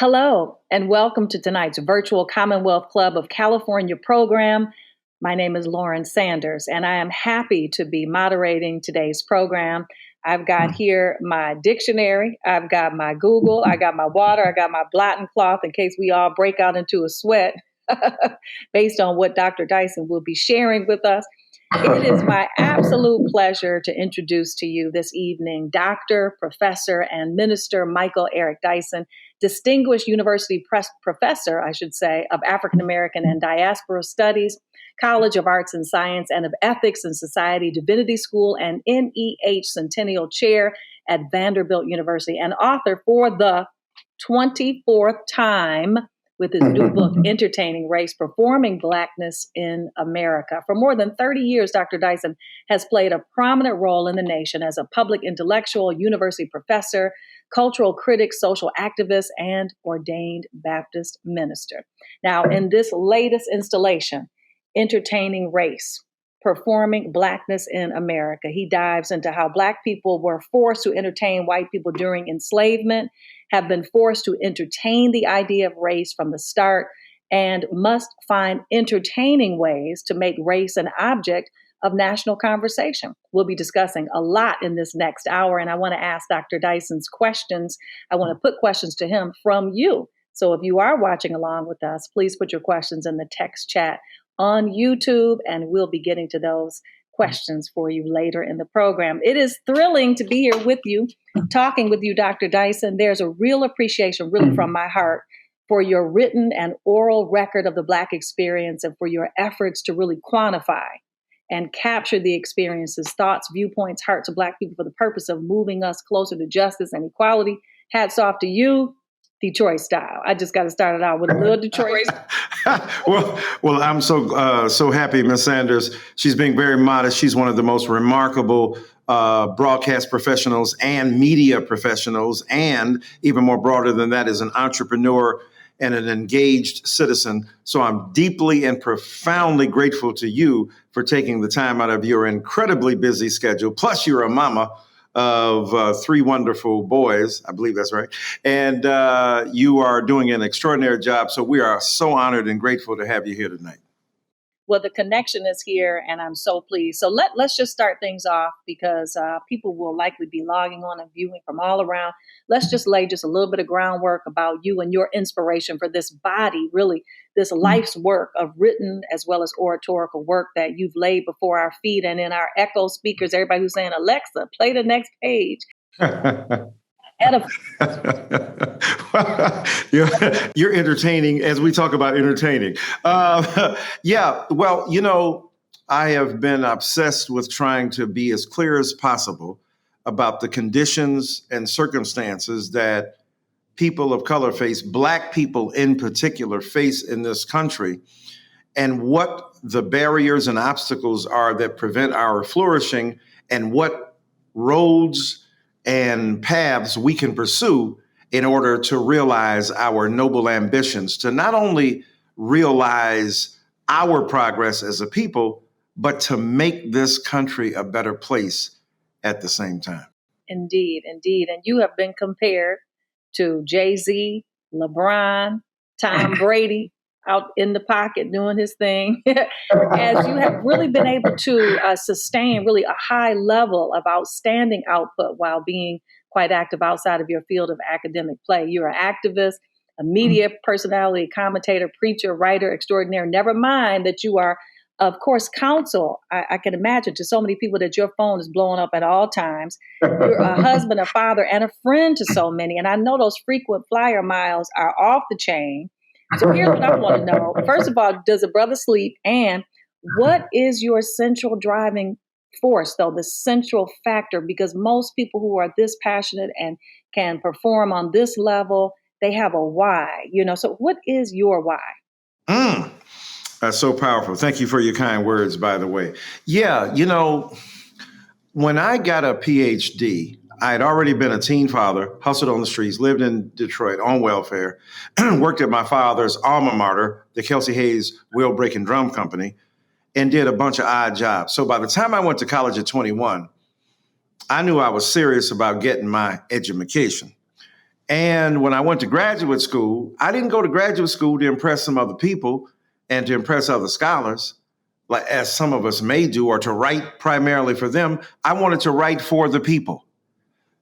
Hello, and welcome to tonight's virtual Commonwealth Club of California program. My name is Lauren Sanders, and I am happy to be moderating today's program. I've got here my dictionary, I've got my Google, I got my water, I got my blotting cloth in case we all break out into a sweat based on what Dr. Dyson will be sharing with us. It is my absolute pleasure to introduce to you this evening Dr., Professor, and Minister Michael Eric Dyson, Distinguished University Professor, I should say, of African American and Diaspora Studies, College of Arts and Science, and of Ethics and Society, Divinity School, and NEH Centennial Chair at Vanderbilt University, and author for the 24th time with his new book, Entertaining Race, Performing Blackness in America. For more than 30 years, Dr. Dyson has played a prominent role in the nation as a public intellectual, university professor, cultural critic, social activist, and ordained Baptist minister. Now, in this latest installation, Entertaining Race, Performing Blackness in America, he dives into how Black people were forced to entertain white people during enslavement, have been forced to entertain the idea of race from the start, and must find entertaining ways to make race an object of national conversation. We'll be discussing a lot in this next hour, and I want to ask Dr. Dyson's questions. I want to put questions to him from you. So if you are watching along with us, please put your questions in the text chat on YouTube, and we'll be getting to those questions for you later in the program. It is thrilling to be here with you, talking with you, Dr. Dyson. There's a real appreciation, really from my heart, for your written and oral record of the Black experience and for your efforts to really quantify and capture the experiences, thoughts, viewpoints, hearts of Black people for the purpose of moving us closer to justice and equality. Hats off to you. Detroit style. I just got to start it out with a little Detroit style. well, I'm so happy, Ms. Sanders. She's being very modest. She's one of the most remarkable broadcast professionals and media professionals, and even more broader than that, is an entrepreneur and an engaged citizen. So I'm deeply and profoundly grateful to you for taking the time out of your incredibly busy schedule. Plus, you're a mama of three wonderful boys. I believe that's right. And you are doing an extraordinary job. So we are so honored and grateful to have you here tonight. Well, the connection is here, and I'm so pleased. So let's just start things off because people will likely be logging on and viewing from all around. Let's just lay just a little bit of groundwork about you and your inspiration for this body, really, this life's work of written as well as oratorical work that you've laid before our feet and in our echo speakers. Everybody who's saying, Alexa, play the next page. You're entertaining as we talk about entertaining. Yeah, well, I have been obsessed with trying to be as clear as possible about the conditions and circumstances that people of color face, Black people in particular, face in this country, and what the barriers and obstacles are that prevent our flourishing, and what roads and paths we can pursue in order to realize our noble ambitions, to not only realize our progress as a people, but to make this country a better place at the same time. Indeed, indeed. And you have been compared to Jay-Z, LeBron, Tom Brady, out in the pocket doing his thing, as you have really been able to sustain really a high level of outstanding output while being quite active outside of your field of academic play. You're an activist, a media personality, commentator, preacher, writer extraordinaire. Never mind that you are, of course, counsel. I can imagine to so many people that your phone is blowing up at all times. You're a husband, a father, and a friend to so many. And I know those frequent flyer miles are off the chain. So here's what I want to know. First of all, does a brother sleep? And what is your central driving force, though, the central factor? Because most people who are this passionate and can perform on this level, they have a why, So what is your why? That's so powerful. Thank you for your kind words, by the way. Yeah, when I got a PhD, I had already been a teen father, hustled on the streets, lived in Detroit on welfare, worked at my father's alma mater, the Kelsey Hayes Wheel Brake and Drum Company, and did a bunch of odd jobs. So by the time I went to college at 21, I knew I was serious about getting my education. And when I went to graduate school, I didn't go to graduate school to impress some other people and to impress other scholars, like as some of us may do, or to write primarily for them. I wanted to write for the people,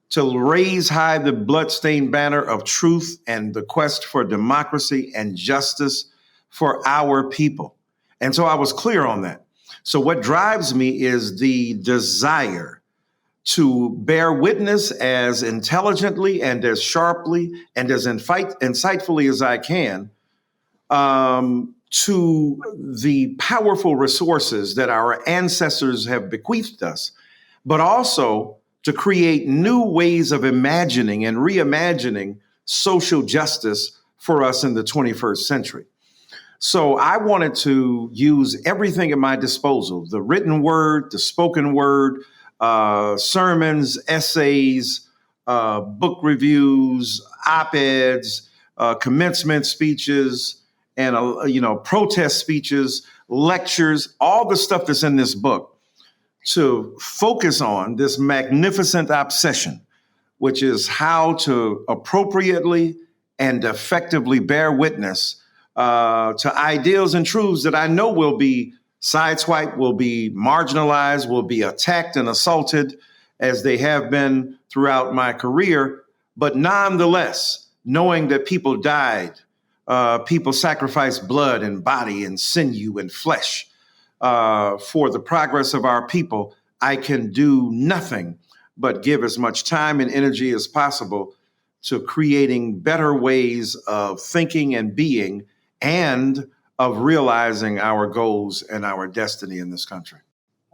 to raise high the bloodstained banner of truth and the quest for democracy and justice for our people. And so I was clear on that. So what drives me is the desire to bear witness as intelligently and as sharply and as insightfully as I can to the powerful resources that our ancestors have bequeathed us, but also to create new ways of imagining and reimagining social justice for us in the 21st century. So I wanted to use everything at my disposal, the written word, the spoken word, sermons, essays, book reviews, op-eds, commencement speeches, and protest speeches, lectures, all the stuff that's in this book, to focus on this magnificent obsession, which is how to appropriately and effectively bear witness to ideals and truths that I know will be sideswiped, will be marginalized, will be attacked and assaulted as they have been throughout my career. But nonetheless, knowing that people died, people sacrificed blood and body and sinew and flesh for the progress of our people, I can do nothing but give as much time and energy as possible to creating better ways of thinking and being and of realizing our goals and our destiny in this country.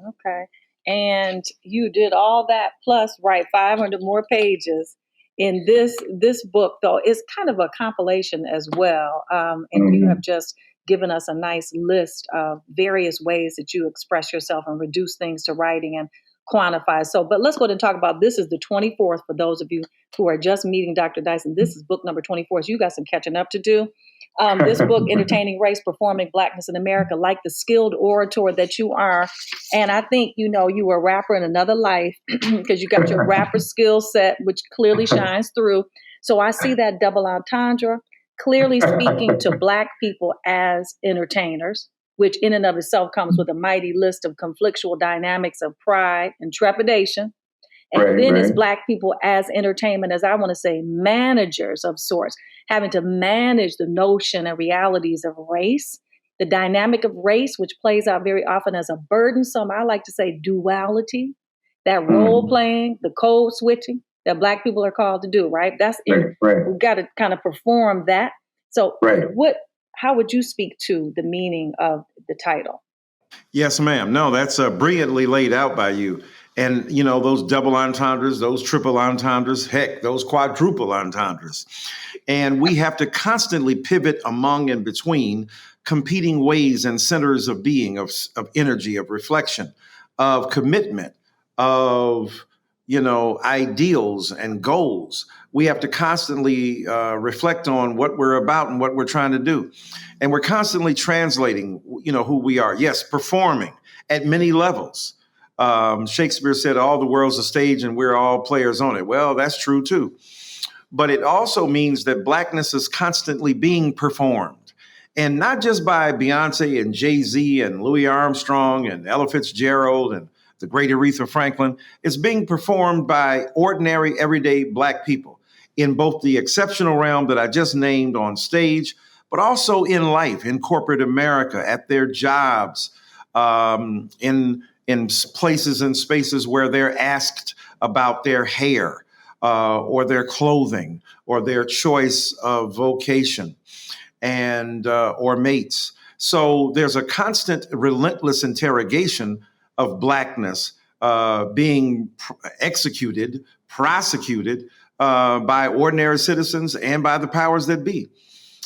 Okay. And you did all that plus write 500 more pages in this book, though it's kind of a compilation as well. And you have just given us a nice list of various ways that you express yourself and reduce things to writing and quantify. So, but let's go ahead and talk about, this is the 24th for those of you who are just meeting Dr. Dyson. This is book number 24. So you got some catching up to do. This book, Entertaining Race, Performing Blackness in America, like the skilled orator that you are. And I think, you were a rapper in another life because you got your rapper skill set, which clearly shines through. So I see that double entendre, clearly speaking to Black people as entertainers, which in and of itself comes with a mighty list of conflictual dynamics of pride and trepidation. And then it's Black people as entertainment, as I want to say, managers of sorts, having to manage the notion and realities of race, the dynamic of race, which plays out very often as a burdensome, I like to say, duality, that role playing, the code switching that Black people are called to do, right? We've got to kind of perform that. So how would you speak to the meaning of the title? Yes, ma'am. No, that's brilliantly laid out by you. And, those double entendres, those triple entendres, heck, those quadruple entendres. And we have to constantly pivot among and between competing ways and centers of being, of energy, of reflection, of commitment, of, ideals and goals. We have to constantly reflect on what we're about and what we're trying to do. And we're constantly translating, who we are. Yes, performing at many levels. Shakespeare said, all the world's a stage and we're all players on it. Well, that's true, too. But it also means that Blackness is constantly being performed, and not just by Beyonce and Jay-Z and Louis Armstrong and Ella Fitzgerald and the great Aretha Franklin. It's being performed by ordinary, everyday Black people in both the exceptional realm that I just named on stage, but also in life, in corporate America, at their jobs, in places and spaces where they're asked about their hair or their clothing or their choice of vocation and or mates. So there's a constant, relentless interrogation of Blackness being executed, prosecuted by ordinary citizens and by the powers that be.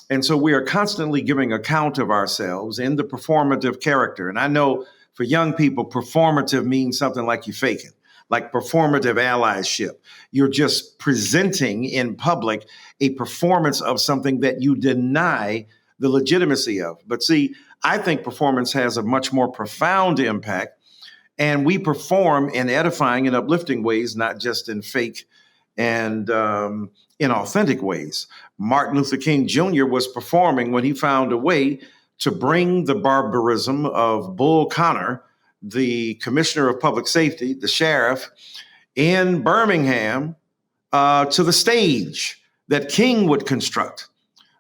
And so we are constantly giving account of ourselves in the performative character. And I know for young people, performative means something like you fake it, like performative allyship. You're just presenting in public a performance of something that you deny the legitimacy of. But see, I think performance has a much more profound impact, and we perform in edifying and uplifting ways, not just in fake and in authentic ways. Martin Luther King Jr. was performing when he found a way to bring the barbarism of Bull Connor, the commissioner of public safety, the sheriff in Birmingham, to the stage that King would construct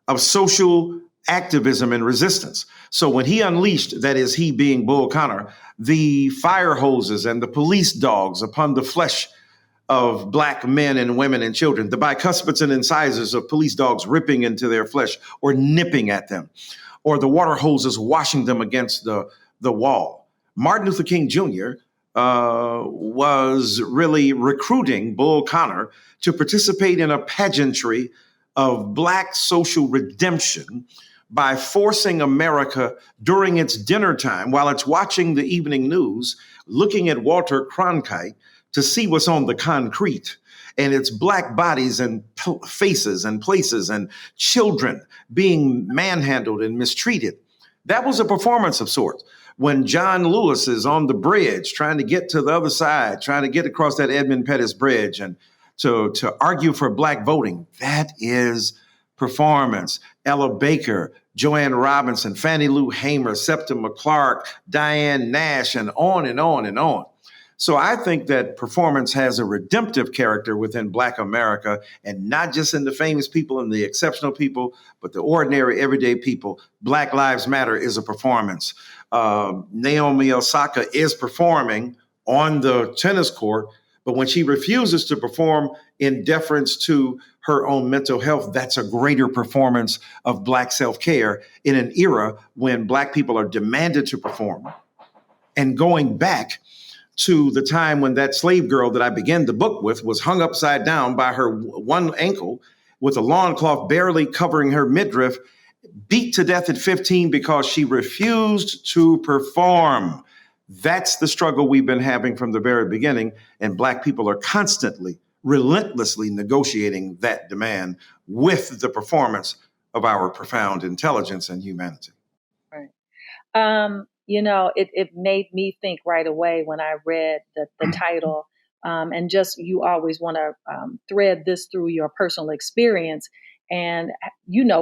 of social activism and resistance. So when he unleashed, that is, he being Bull Connor, the fire hoses and the police dogs upon the flesh of Black men and women and children, the bicuspids and incisors of police dogs ripping into their flesh or nipping at them, or the water hoses washing them against the wall. Martin Luther King Jr. Was really recruiting Bull Connor to participate in a pageantry of Black social redemption by forcing America during its dinner time, while it's watching the evening news, looking at Walter Cronkite to see what's on the concrete. And it's Black bodies and faces and places and children being manhandled and mistreated. That was a performance of sorts. When John Lewis is on the bridge trying to get to the other side, trying to get across that Edmund Pettus Bridge and to argue for Black voting, that is performance. Ella Baker, Joanne Robinson, Fannie Lou Hamer, Septima Clark, Diane Nash, and on and on and on. So I think that performance has a redemptive character within Black America, and not just in the famous people and the exceptional people, but the ordinary, everyday people. Black Lives Matter is a performance. Naomi Osaka is performing on the tennis court, but when she refuses to perform in deference to her own mental health, that's a greater performance of Black self-care in an era when Black people are demanded to perform. And going back to the time when that slave girl that I began the book with was hung upside down by her one ankle with a lawn cloth barely covering her midriff, beat to death at 15 because she refused to perform. That's the struggle we've been having from the very beginning. And Black people are constantly, relentlessly negotiating that demand with the performance of our profound intelligence and humanity. Right. It made me think right away when I read the title, and just you always want to thread this through your personal experience. And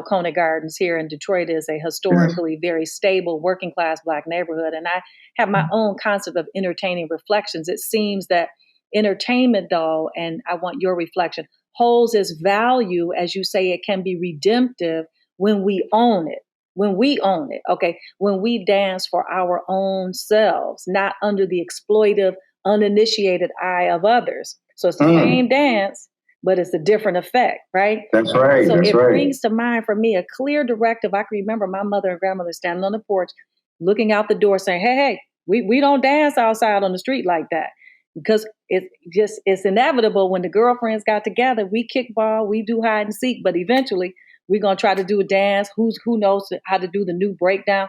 Conant Gardens here in Detroit is a historically very stable working class Black neighborhood. And I have my own concept of entertaining reflections. It seems that entertainment, though, and I want your reflection, holds its value, as you say, it can be redemptive when we own it. When we own it, okay, when we dance for our own selves, not under the exploitive, uninitiated eye of others. So it's the same dance, but it's a different effect, right? That's right. So it brings to mind for me a clear directive. I can remember my mother and grandmother standing on the porch, looking out the door saying, hey, we don't dance outside on the street like that. Because it's inevitable when the girlfriends got together, we kickball, we do hide and seek, but eventually we're going to try to do a dance. Who knows how to do the new breakdown?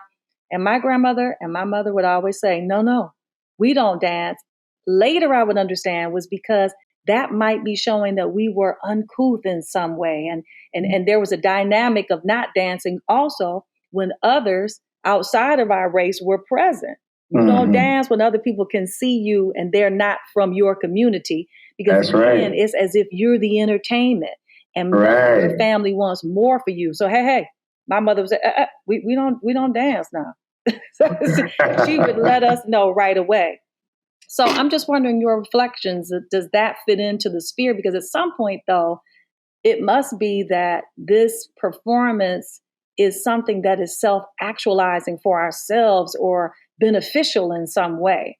And my grandmother and my mother would always say, no, we don't dance. Later, I would understand was because that might be showing that we were uncouth in some way. And there was a dynamic of not dancing also when others outside of our race were present. You don't dance when other people can see you and they're not from your community, because then it's as if you're the entertainment. And your family wants more for you. So, hey, my mother would say, we don't dance now. So she would let us know right away. So I'm just wondering your reflections. Does that fit into the sphere? Because at some point, though, it must be that this performance is something that is self-actualizing for ourselves or beneficial in some way.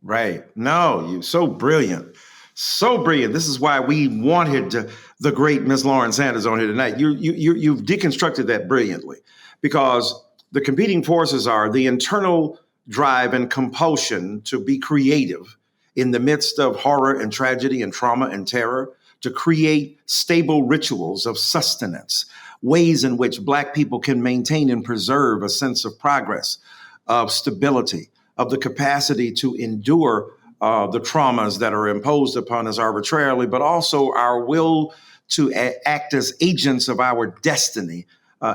Right. No, you're so brilliant. So brilliant. This is why we wanted the great Ms. Lauren Sanders on here tonight. You've deconstructed that brilliantly, because the competing forces are the internal drive and compulsion to be creative in the midst of horror and tragedy and trauma and terror, to create stable rituals of sustenance, ways in which Black people can maintain and preserve a sense of progress, of stability, of the capacity to endure the traumas that are imposed upon us arbitrarily, but also our will to act as agents of our destiny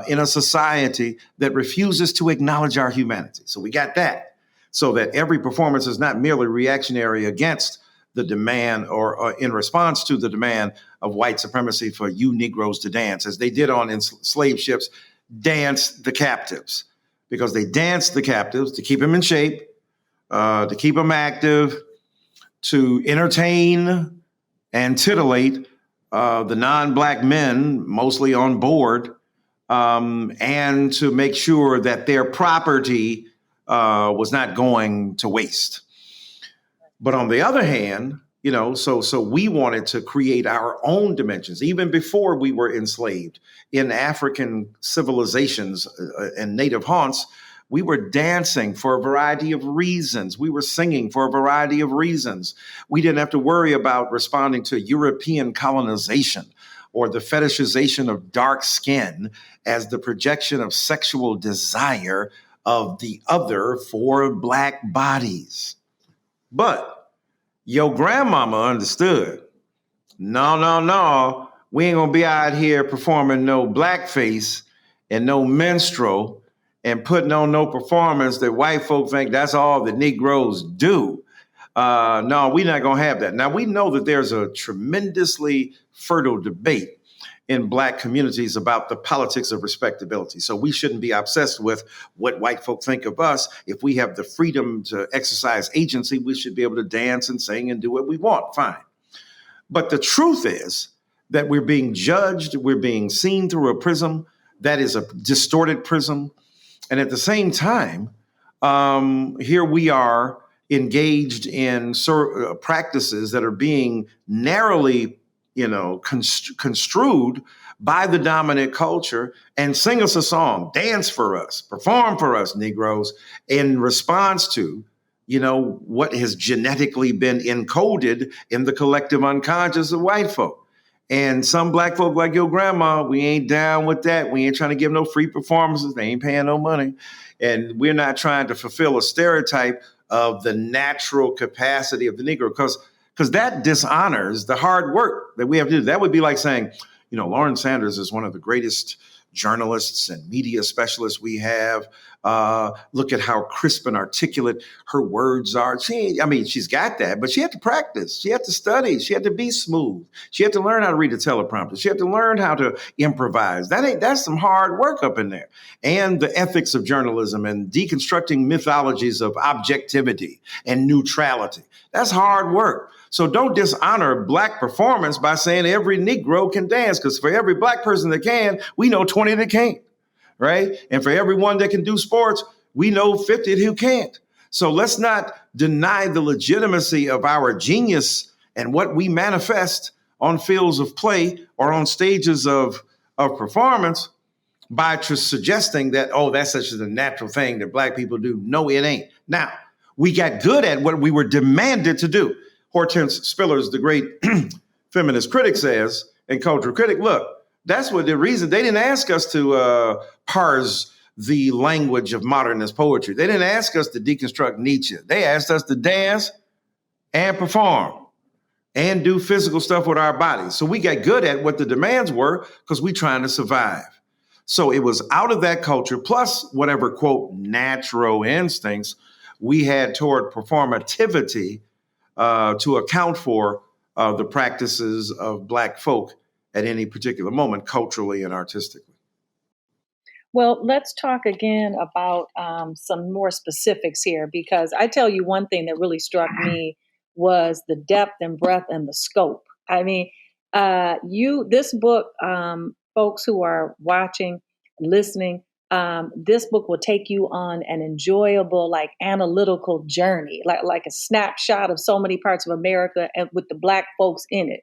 in a society that refuses to acknowledge our humanity. So we got that, so that every performance is not merely reactionary against the demand or in response to the demand of white supremacy for you Negroes to dance, as they did on slave ships, dance the captives, because they danced the captives to keep them in shape, to keep them active, to entertain and titillate the non-Black men, mostly on board, and to make sure that their property was not going to waste. But on the other hand, so we wanted to create our own dimensions, even before we were enslaved in African civilizations and native haunts. We were dancing for a variety of reasons. We were singing for a variety of reasons. We didn't have to worry about responding to European colonization or the fetishization of dark skin as the projection of sexual desire of the other for Black bodies. But your grandmama understood. No. We ain't gonna be out here performing no blackface and no minstrel and putting on no performance that white folk think that's all the Negroes do. No, we're not gonna have that. Now, we know that there's a tremendously fertile debate in Black communities about the politics of respectability. So we shouldn't be obsessed with what white folk think of us. If we have the freedom to exercise agency, we should be able to dance and sing and do what we want. Fine. But the truth is that we're being judged, we're being seen through a prism that is a distorted prism. And at the same time, here we are engaged in practices that are being narrowly, construed by the dominant culture, and sing us a song, dance for us, perform for us, Negroes, in response to, what has genetically been encoded in the collective unconscious of white folk. And some Black folk like your grandma, we ain't down with that. We ain't trying to give no free performances. They ain't paying no money. And we're not trying to fulfill a stereotype of the natural capacity of the Negro, because that dishonors the hard work that we have to do. That would be like saying, Lauren Sanders is one of the greatest journalists and media specialists we have. Look at how crisp and articulate her words are. She's got that, but she had to practice. She had to study. She had to be smooth. She had to learn how to read a teleprompter. She had to learn how to improvise. That's some hard work up in there. And the ethics of journalism and deconstructing mythologies of objectivity and neutrality. That's hard work. So don't dishonor Black performance by saying every Negro can dance, because for every Black person that can, we know 20 that can't, right? And for everyone that can do sports, we know 50 who can't. So let's not deny the legitimacy of our genius and what we manifest on fields of play or on stages of performance by just suggesting that, that's such a natural thing that Black people do. No, it ain't. Now, we got good at what we were demanded to do. Hortense Spillers, the great feminist critic, says, and cultural critic, look, that's what the reason they didn't ask us to parse the language of modernist poetry. They didn't ask us to deconstruct Nietzsche. They asked us to dance and perform and do physical stuff with our bodies. So we got good at what the demands were because we're trying to survive. So it was out of that culture, plus whatever, quote, natural instincts we had toward performativity to account for the practices of Black folk at any particular moment, culturally and artistically. Well, let's talk again about some more specifics here, because I tell you one thing that really struck me was the depth and breadth and the scope. I mean, this book, folks who are watching, listening, this book will take you on an enjoyable, analytical journey, like a snapshot of so many parts of America and with the Black folks in it.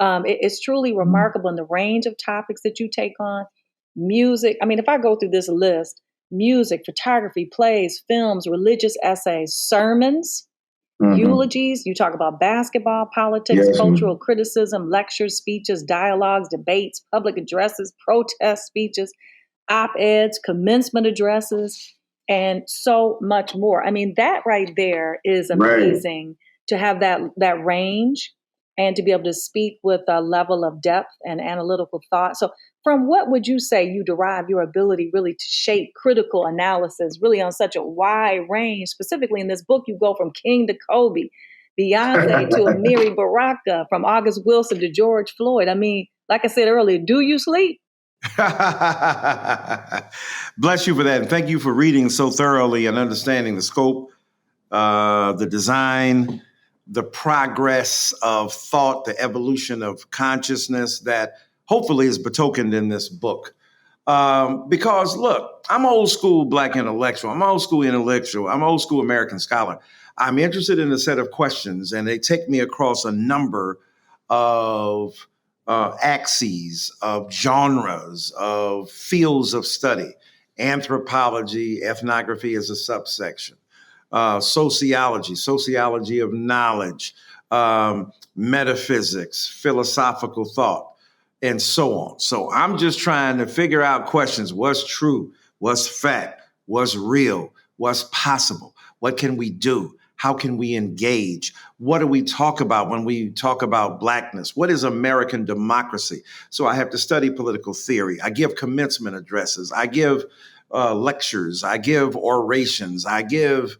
It's truly remarkable in the range of topics that you take on. Music. I mean, if I go through this list, music, photography, plays, films, religious essays, sermons, eulogies. You talk about basketball, politics, cultural criticism, lectures, speeches, dialogues, debates, public addresses, protest speeches, op-eds, commencement addresses, and so much more. I mean, that right there is amazing to have that range and to be able to speak with a level of depth and analytical thought. So from what would you say you derive your ability really to shape critical analysis really on such a wide range? Specifically in this book, you go from King to Kobe. Beyonce to Amiri Baraka, from August Wilson to George Floyd. I mean, like I said earlier, do you sleep? Bless you for that. And thank you for reading so thoroughly and understanding the scope, the design, the progress of thought, the evolution of consciousness that hopefully is betokened in this book. Because look, I'm old school Black intellectual. I'm old school intellectual. I'm old school American scholar. I'm interested in a set of questions, and they take me across a number of axes, of genres, of fields of study. Anthropology, ethnography is a subsection. Sociology of knowledge, metaphysics, philosophical thought, and so on. So I'm just trying to figure out questions. What's true? What's fact? What's real? What's possible? What can we do? How can we engage? What do we talk about when we talk about Blackness? What is American democracy? So I have to study political theory. I give commencement addresses. I give lectures. I give orations. I give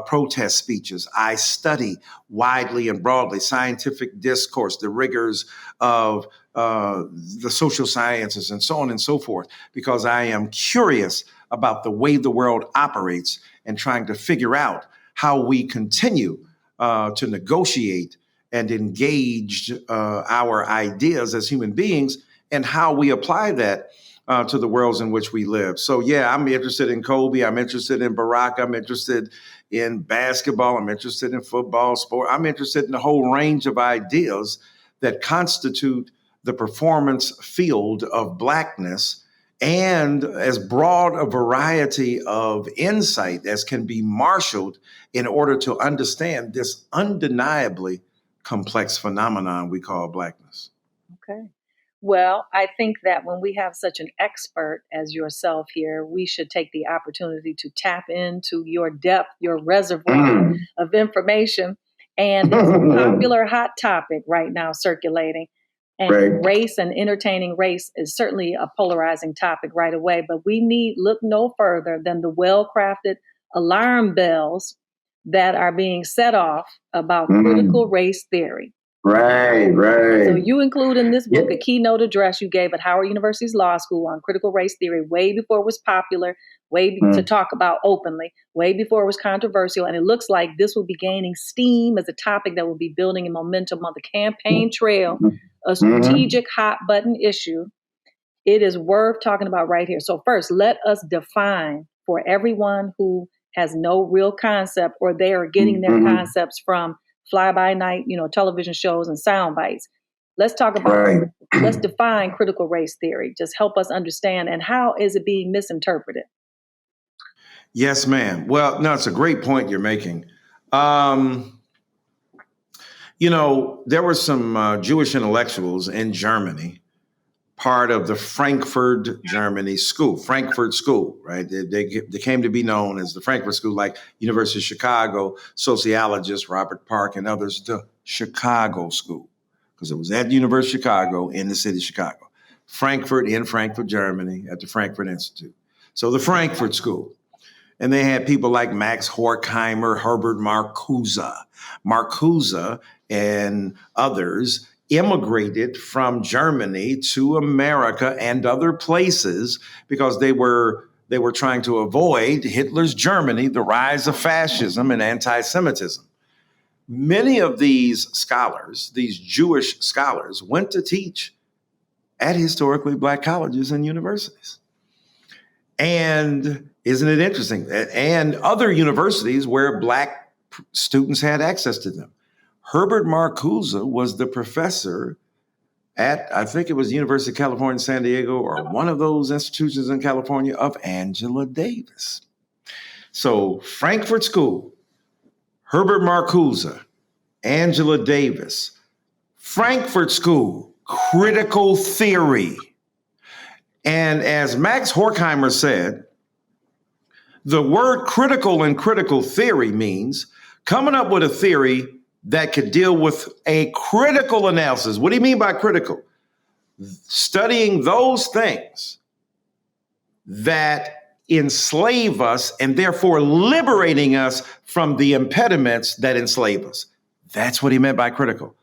protest speeches. I study widely and broadly scientific discourse, the rigors of the social sciences, and so on and so forth, because I am curious about the way the world operates and trying to figure out how we continue to negotiate and engage our ideas as human beings, and how we apply that to the worlds in which we live. So yeah, I'm interested in Kobe. I'm interested in Barack. I'm interested in basketball. I'm interested in football, sport. I'm interested in a whole range of ideas that constitute the performance field of Blackness, and as broad a variety of insight as can be marshaled in order to understand this undeniably complex phenomenon we call Blackness. Okay. Well, I think that when we have such an expert as yourself here, we should take the opportunity to tap into your depth, your reservoir of information. And there's a popular hot topic right now circulating. And race and entertaining race is certainly a polarizing topic right away. But we need look no further than the well-crafted alarm bells that are being set off about critical race theory. Right. So you include in this book a keynote address you gave at Howard University's Law School on critical race theory way before it was popular, to talk about openly, way before it was controversial. And it looks like this will be gaining steam as a topic that will be building in momentum on the campaign trail, a strategic hot button issue. It is worth talking about right here. So first, let us define for everyone who has no real concept, or they are getting their concepts from fly-by-night, television shows and sound bites. Let's talk about, let's define critical race theory. Just help us understand, and how is it being misinterpreted? Yes, ma'am. Well, no, it's a great point you're making. There were some Jewish intellectuals in Germany, part of the Frankfurt School, right? They came to be known as the Frankfurt School, like University of Chicago, sociologists, Robert Park and others, the Chicago School, because it was at the University of Chicago in the city of Chicago. Frankfurt in Frankfurt, Germany, at the Frankfurt Institute. So the Frankfurt School. And they had people like Max Horkheimer, Herbert Marcuse. Marcuse and others immigrated from Germany to America and other places because they were trying to avoid Hitler's Germany, the rise of fascism and anti-Semitism. Many of these scholars, these Jewish scholars, went to teach at historically Black colleges and universities. And isn't it interesting? And other universities where Black students had access to them. Herbert Marcuse was the professor at, I think it was University of California, San Diego, or one of those institutions in California, of Angela Davis. So Frankfurt School, Herbert Marcuse, Angela Davis, Frankfurt School, critical theory. And as Max Horkheimer said, the word critical in critical theory means coming up with a theory that could deal with a critical analysis. What do you mean by critical? Studying those things that enslave us and therefore liberating us from the impediments that enslave us. That's what he meant by critical.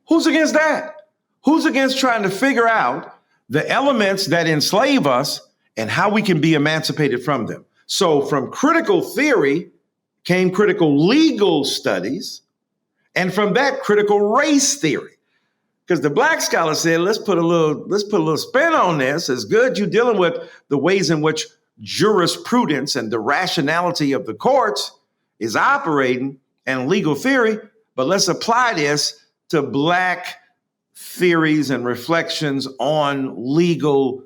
Who's against that? Who's against trying to figure out the elements that enslave us and how we can be emancipated from them? So from critical theory came critical legal studies, and from that, critical race theory. Because the black scholar said, let's put a little spin on this. It's good you're dealing with the ways in which jurisprudence and the rationality of the courts is operating and legal theory, but let's apply this to black theories and reflections on legal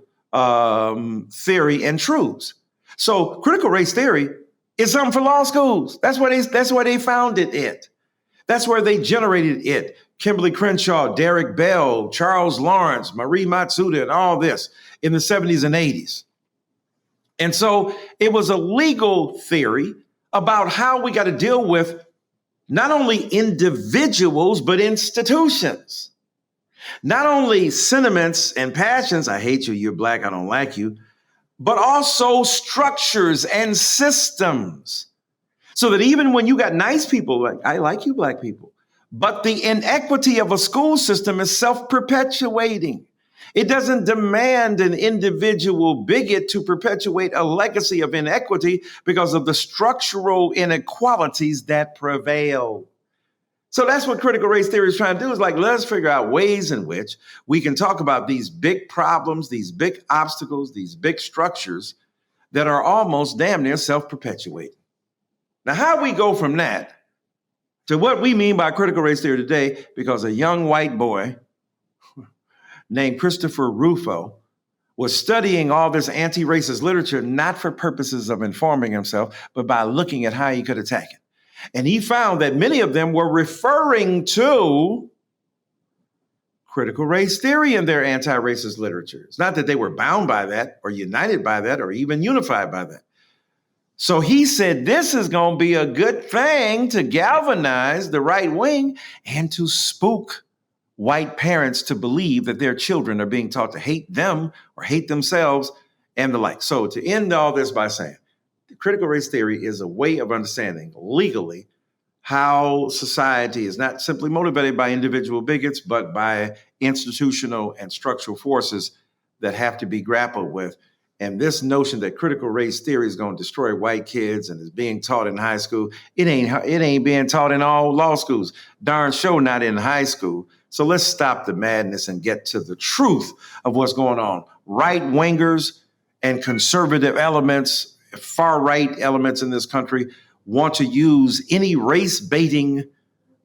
theory and truths. So critical race theory is something for law schools. That's where they founded it. That's where they generated it. Kimberly Crenshaw, Derek Bell, Charles Lawrence, Marie Matsuda, and all this in the 70s and 80s. And so it was a legal theory about how we got to deal with not only individuals, but institutions. Not only sentiments and passions, I hate you, you're black, I don't like you, but also structures and systems. So that even when you got nice people, like I like you black people, but the inequity of a school system is self-perpetuating. It doesn't demand an individual bigot to perpetuate a legacy of inequity because of the structural inequalities that prevail. So that's what critical race theory is trying to do, is like, let's figure out ways in which we can talk about these big problems, these big obstacles, these big structures that are almost damn near self-perpetuating. Now, how we go from that to what we mean by critical race theory today, because a young white boy named Christopher Rufo was studying all this anti-racist literature, not for purposes of informing himself, but by looking at how he could attack it. And he found that many of them were referring to critical race theory in their anti-racist literature. It's not that they were bound by that or united by that or even unified by that. So he said, this is going to be a good thing to galvanize the right wing and to spook white parents to believe that their children are being taught to hate them or hate themselves and the like. So to end all this by saying, critical race theory is a way of understanding legally how society is not simply motivated by individual bigots, but by institutional and structural forces that have to be grappled with. And this notion that critical race theory is going to destroy white kids and is being taught in high school, it ain't being taught in all law schools. Darn sure not in high school. So let's stop the madness and get to the truth of what's going on. Right wingers and conservative elements, far right elements in this country want to use any race baiting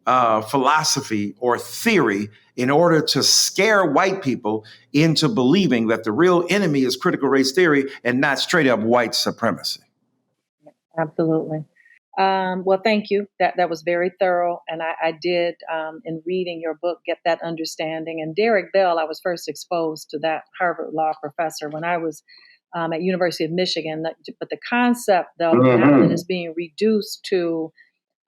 philosophy or theory in order to scare white people into believing that the real enemy is critical race theory and not straight up white supremacy. Absolutely. Well, thank you. That was very thorough. And I did, in reading your book, get that understanding. And Derek Bell, I was first exposed to that Harvard law professor when I was at University of Michigan. But the concept, though, now that is being reduced to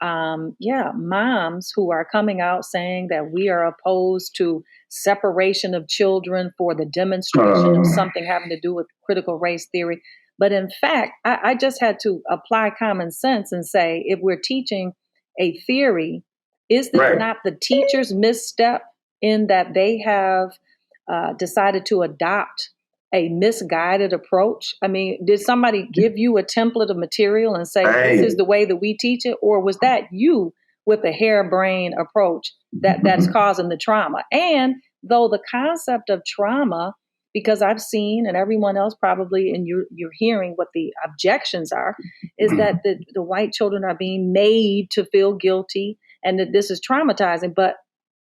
moms who are coming out saying that we are opposed to separation of children for the demonstration of something having to do with critical race theory. But in fact, I just had to apply common sense and say, if we're teaching a theory, is this not the teacher's misstep in that they have decided to adopt a misguided approach? I mean, did somebody give you a template of material and say, this is the way that we teach it? Or was that you with a harebrained approach that's causing the trauma? And though the concept of trauma, because I've seen, and everyone else probably, and you're hearing what the objections are, is that the white children are being made to feel guilty and that this is traumatizing. But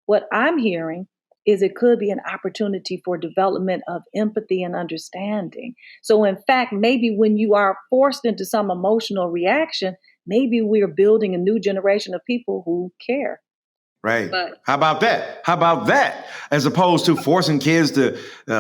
what I'm hearing is it could be an opportunity for development of empathy and understanding. So in fact, maybe when you are forced into some emotional reaction, maybe we're building a new generation of people who care. Right. How about that? How about that? As opposed to forcing kids to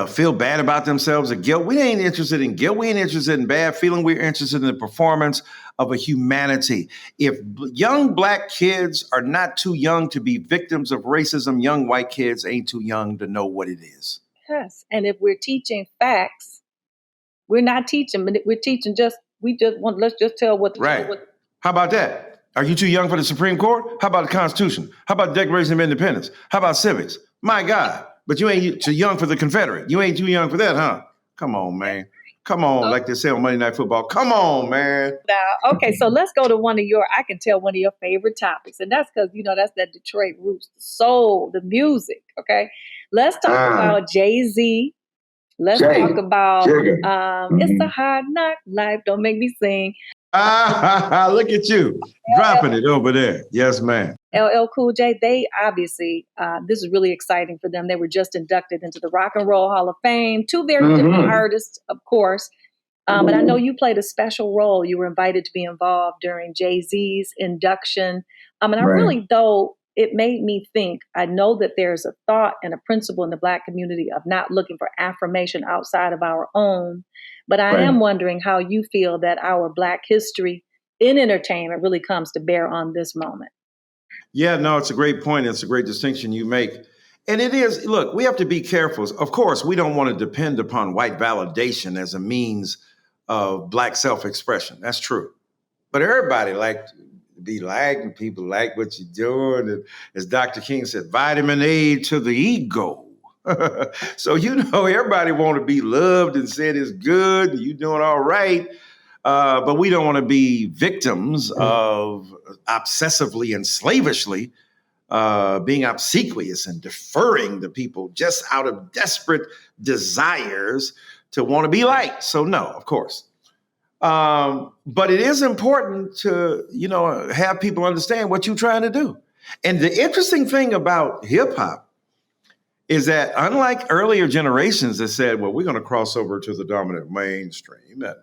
feel bad about themselves or guilt. We ain't interested in guilt. We ain't interested in bad feeling. We're interested in the performance of a humanity. If young black kids are not too young to be victims of racism, young white kids ain't too young to know what it is. Yes. And if we're teaching facts We're not teaching, but we're teaching let's just tell what the Right. How about that? Are you too young for the Supreme Court? How about the Constitution? How about the Declaration of Independence? How about civics? My God. But you ain't too young for the Confederate. You ain't too young for that, huh? Come on, man. Come on, like they say on Monday Night Football. Come on, man. Now, okay, so let's go to I can tell one of your favorite topics. And that's because, that's that Detroit roots, the soul, the music, okay? Let's talk about Jay-Z. Let's talk about It's a Hard Knock Life. Don't make me sing. Look at you, dropping it over there. Yes, ma'am. LL Cool J, they obviously, this is really exciting for them. They were just inducted into the Rock and Roll Hall of Fame. Two very different artists, of course. But I know you played a special role. You were invited to be involved during Jay-Z's induction. And I really, though, it made me think, I know that there's a thought and a principle in the Black community of not looking for affirmation outside of our own. But I am wondering how you feel that our Black history in entertainment really comes to bear on this moment. Yeah, no, it's a great point. It's a great distinction you make. And it is, look, we have to be careful. Of course, we don't want to depend upon white validation as a means of Black self-expression. That's true. But everybody like to be liked and people like what you're doing. And as Dr. King said, vitamin A to the ego. So, everybody want to be loved and said it's good and you're doing all right. But we don't want to be victims of obsessively and slavishly being obsequious and deferring to people just out of desperate desires to want to be liked. So no, of course. But it is important to, have people understand what you're trying to do. And the interesting thing about hip hop is that unlike earlier generations that said, well, we're going to cross over to the dominant mainstream and,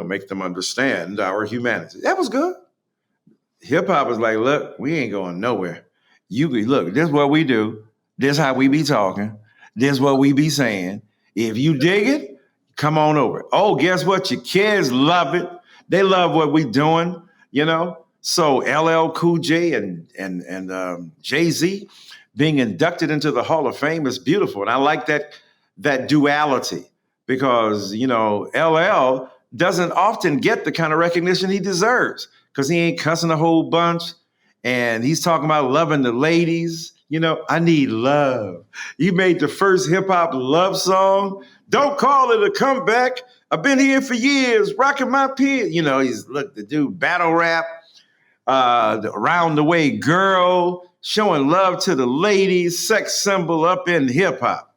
make them understand our humanity. That was good. Hip hop was like, look, we ain't going nowhere. Look, this is what we do. This is how we be talking. This is what we be saying. If you dig it, come on over. Oh, guess what? Your kids love it. They love what we doing, So LL Cool J and Jay-Z being inducted into the Hall of Fame is beautiful. And I like that duality because, LL doesn't often get the kind of recognition he deserves because he ain't cussing a whole bunch. And he's talking about loving the ladies. I need love. He made the first hip hop love song. Don't call it a comeback. I've been here for years, rocking my pin. He's the dude battle rap, around the way girl, showing love to the ladies, sex symbol up in hip hop.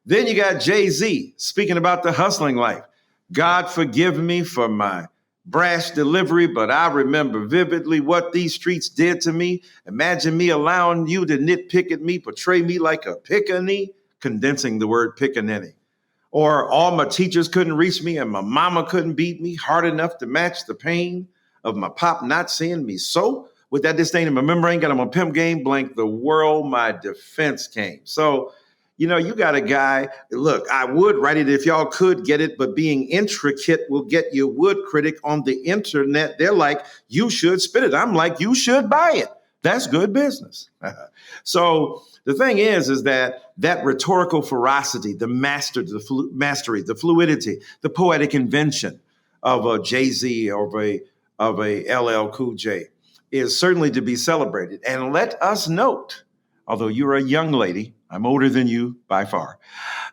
Then you got Jay-Z speaking about the hustling life. God forgive me for my brash delivery, but I remember vividly what these streets did to me. Imagine me allowing you to nitpick at me, portray me like a pickaninny, condensing the word pickaninny. Or all my teachers couldn't reach me and my mama couldn't beat me hard enough to match the pain of my pop not seeing me. So with that disdain in my membrane, got him a pimp game, blank the world, my defense came. So, you got a guy, look, I would write it if y'all could get it, but being intricate will get your wood critic on the internet. They're like, you should spit it. I'm like, you should buy it. That's good business. So the thing is that rhetorical ferocity, the mastery, the fluidity, the poetic invention of a Jay-Z or of a LL Cool J is certainly to be celebrated. And let us note, although you're a young lady, I'm older than you by far,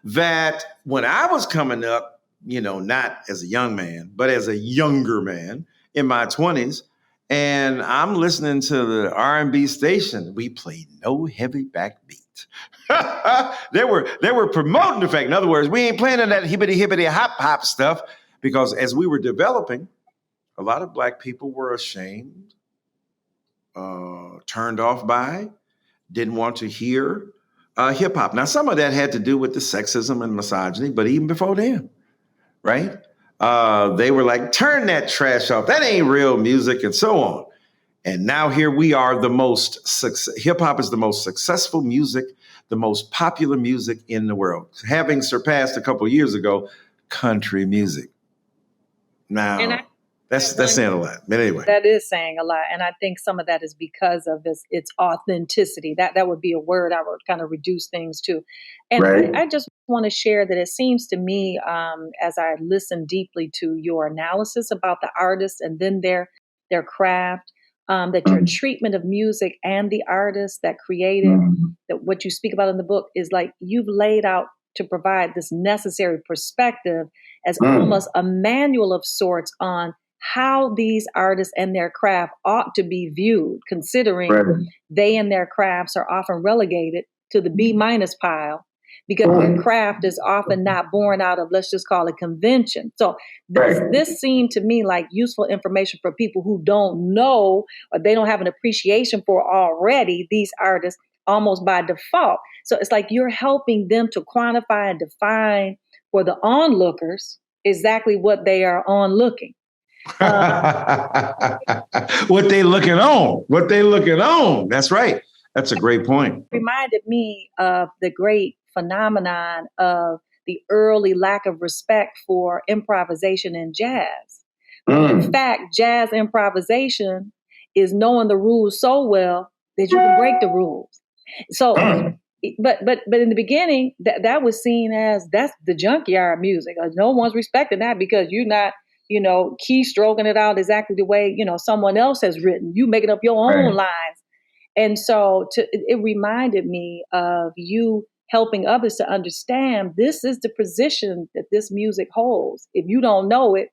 that when I was coming up, not as a young man, but as a younger man in my 20s, and I'm listening to the R&B station, we played no heavy backbeat. They were promoting the fact. In other words, we ain't playing that hippity hop stuff because as we were developing, a lot of Black people were ashamed, turned off by, didn't want to hear hip hop. Now, some of that had to do with the sexism and misogyny, but even before then, right? They were like, turn that trash off. That ain't real music and so on. And now here we are, hip hop is the most successful music, the most popular music in the world, having surpassed a couple of years ago, country music. Now, That's saying a lot. But anyway, that is saying a lot, and I think some of that is because of its authenticity. That would be a word I would kind of reduce things to. And Right. I just want to share that it seems to me, as I listen deeply to your analysis about the artists and then their craft, that your treatment of music and the artists that created that what you speak about in the book is like you've laid out to provide this necessary perspective as almost a manual of sorts on how these artists and their craft ought to be viewed, considering Right. they and their crafts are often relegated to the B minus pile because their craft is often not born out of, let's just call it convention. So this seemed to me like useful information for people who don't know or they don't have an appreciation for already these artists almost by default. So it's like you're helping them to quantify and define for the onlookers exactly what they are onlooking. What they looking on. That's right. That's a great point. It reminded me of the great phenomenon of the early lack of respect for improvisation in jazz. In fact, jazz improvisation is knowing the rules so well that you can break the rules. So, but in the beginning, that was seen as that's the junkyard music. No one's respecting that because you're not, keystroking it out exactly the way, someone else has written. You making up your own lines. And so it reminded me of you helping others to understand this is the position that this music holds. If you don't know it,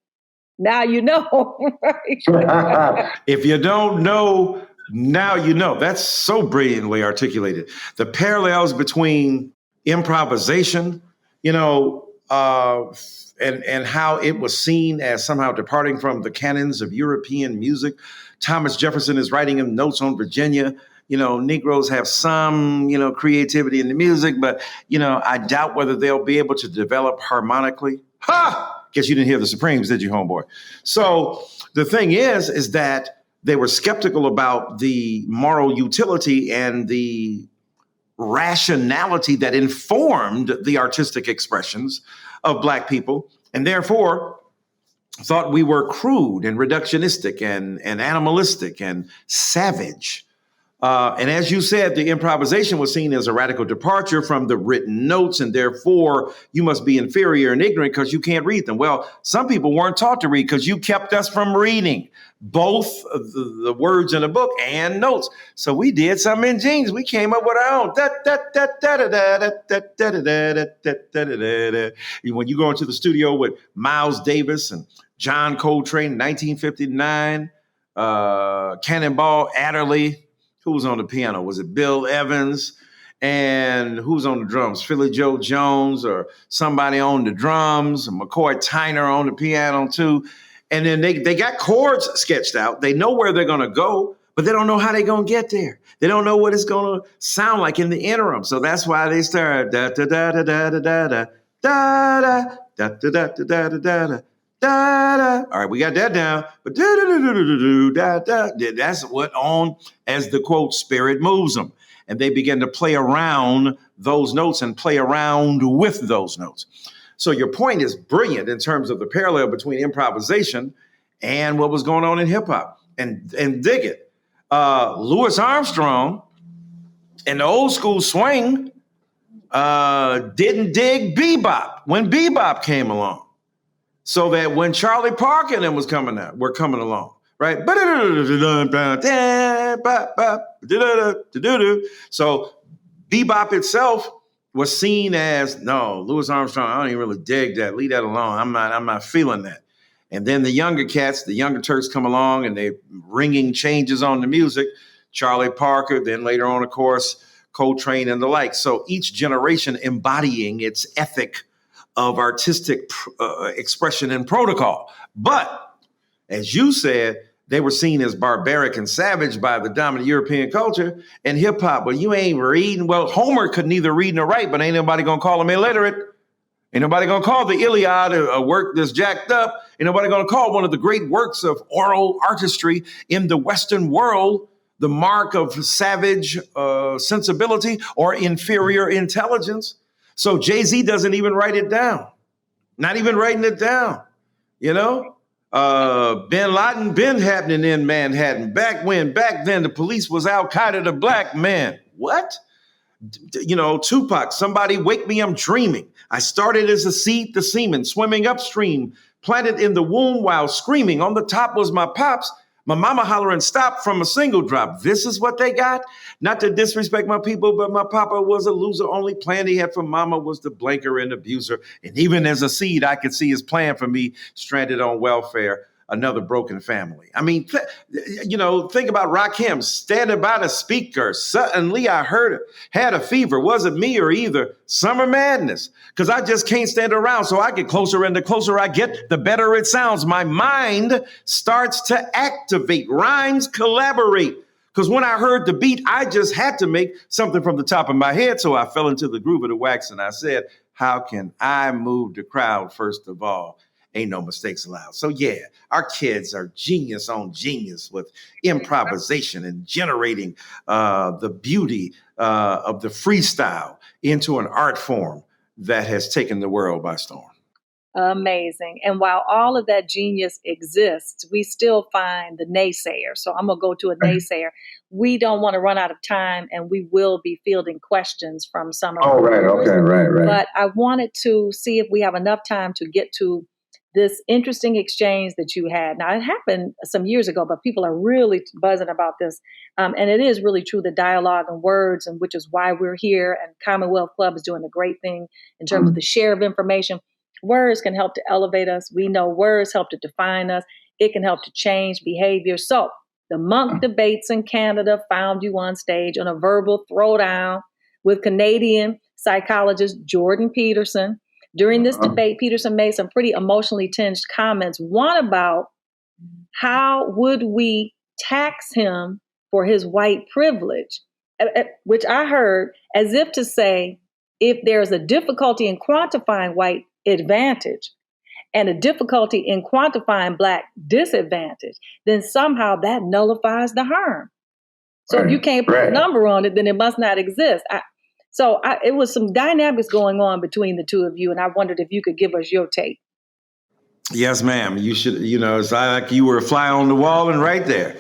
now you know. Right? If you don't know, now you know. That's so brilliantly articulated. The parallels between improvisation, and how it was seen as somehow departing from the canons of European music. Thomas Jefferson is writing in Notes on Virginia. Negroes have some, creativity in the music, but, I doubt whether they'll be able to develop harmonically. Ha! Guess you didn't hear the Supremes, did you, homeboy? So the thing is that they were skeptical about the moral utility and the rationality that informed the artistic expressions of Black people, and therefore thought we were crude and reductionistic and animalistic and savage. And as you said, the improvisation was seen as a radical departure from the written notes, and therefore you must be inferior and ignorant because you can't read them. Well, some people weren't taught to read because you kept us from reading both the words in the book and notes. So we did something ingenious. We came up with our own. When you go into the studio with Miles Davis and John Coltrane, 1959, Cannonball Adderley. Who was on the piano? Was it Bill Evans? And who's on the drums? Philly Joe Jones or somebody on the drums? McCoy Tyner on the piano too. And then they got chords sketched out. They know where they're going to go, but they don't know how they're going to get there. They don't know what it's going to sound like in the interim. So that's why they start da da da da da da da da da da da da da da da da. Da, da. All right, we got that down. But that's what on, as the quote, spirit moves them. And they begin to play around those notes and play around with those notes. So your point is brilliant in terms of the parallel between improvisation and what was going on in hip hop. And dig it. Louis Armstrong and the old school swing didn't dig bebop when bebop came along. So that when Charlie Parker and them were coming along, right? So bebop itself was seen as, no, Louis Armstrong, I don't even really dig that. Leave that alone. I'm not feeling that. And then the younger cats, the younger Turks come along and they're ringing changes on the music. Charlie Parker, then later on, of course, Coltrane and the like. So each generation embodying its ethic of artistic expression and protocol. But as you said, they were seen as barbaric and savage by the dominant European culture and hip hop. Well, you ain't reading. Well, Homer could neither read nor write, but ain't nobody going to call him illiterate. Ain't nobody going to call the Iliad a work that's jacked up. Ain't nobody going to call one of the great works of oral artistry in the Western world the mark of savage sensibility or inferior intelligence. So Jay-Z doesn't even write it down, not even writing it down, Bin Laden been happening in Manhattan. Back then, the police was Al Qaeda to black men. What? Tupac, somebody wake me, I'm dreaming. I started as a seed, the semen, swimming upstream, planted in the womb while screaming. On the top was my pops, my mama hollering, stop from a single drop. This is what they got? Not to disrespect my people, but my papa was a loser. Only plan he had for mama was the blanker and abuser. And even as a seed, I could see his plan for me, stranded on welfare. Another broken family. I mean, think about Rakim standing by the speaker. Suddenly I heard it, had a fever. Was it me or either? Summer madness. Because I just can't stand around. So I get closer, and the closer I get, the better it sounds. My mind starts to activate. Rhymes collaborate. Because when I heard the beat, I just had to make something from the top of my head. So I fell into the groove of the wax and I said, how can I move the crowd first of all? Ain't no mistakes allowed. So yeah, our kids are genius on genius with improvisation and generating the beauty of the freestyle into an art form that has taken the world by storm. Amazing. And while all of that genius exists, we still find the naysayer. So I'm going to go to a naysayer. We don't want to run out of time, and we will be fielding questions from some of Oh, right. Okay. Right. But I wanted to see if we have enough time to get to this interesting exchange that you had. Now, it happened some years ago, but people are really buzzing about this. And it is really true, the dialogue and words, and which is why we're here. And Commonwealth Club is doing a great thing in terms of the share of information. Words can help to elevate us. We know words help to define us. It can help to change behavior. So the Monk Debates in Canada found you on stage on a verbal throwdown with Canadian psychologist Jordan Peterson. During this debate, Peterson made some pretty emotionally tinged comments. One about how would we tax him for his white privilege, which I heard as if to say, if there's a difficulty in quantifying white advantage and a difficulty in quantifying black disadvantage, then somehow that nullifies the harm. So if you can't put a number on it, then it must not exist. It was some dynamics going on between the two of you, and I wondered if you could give us your take. Yes, ma'am. You should, it's like you were a fly on the wall and right there.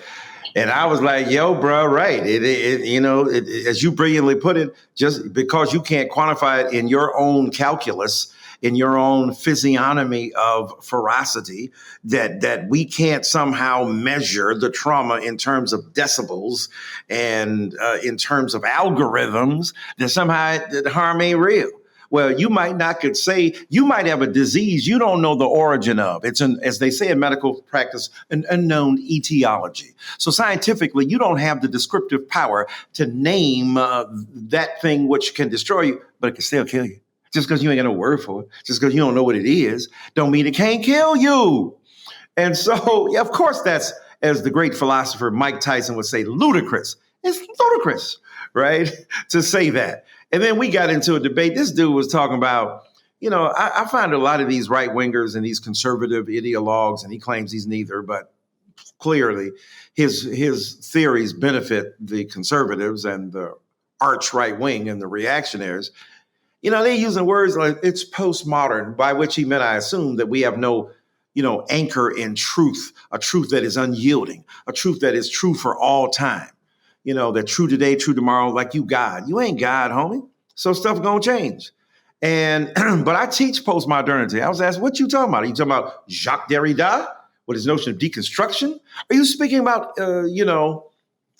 And I was like, yo, bro, right. As you brilliantly put it, just because you can't quantify it in your own calculus, in your own physiognomy of ferocity, that we can't somehow measure the trauma in terms of decibels and in terms of algorithms, that somehow the harm ain't real. Well, you might not could say, you might have a disease you don't know the origin of. It's as they say in medical practice, an unknown etiology. So scientifically, you don't have the descriptive power to name that thing which can destroy you, but it can still kill you. Just because you ain't got no word for it, just because you don't know what it is, don't mean it can't kill you. And so, yeah, of course, that's, as the great philosopher Mike Tyson would say, ludicrous. It's ludicrous, right, to say that. And then we got into a debate. This dude was talking about, I find a lot of these right wingers and these conservative ideologues, and he claims he's neither, but clearly his theories benefit the conservatives and the arch right wing and the reactionaries. They're using words like it's postmodern, by which he meant, I assume, that we have no, anchor in truth, a truth that is unyielding, a truth that is true for all time. That true today, true tomorrow, like you God. You ain't God, homie. So stuff gonna change. And but I teach postmodernity. I was asked, what you talking about? Are you talking about Jacques Derrida with his notion of deconstruction? Are you speaking about,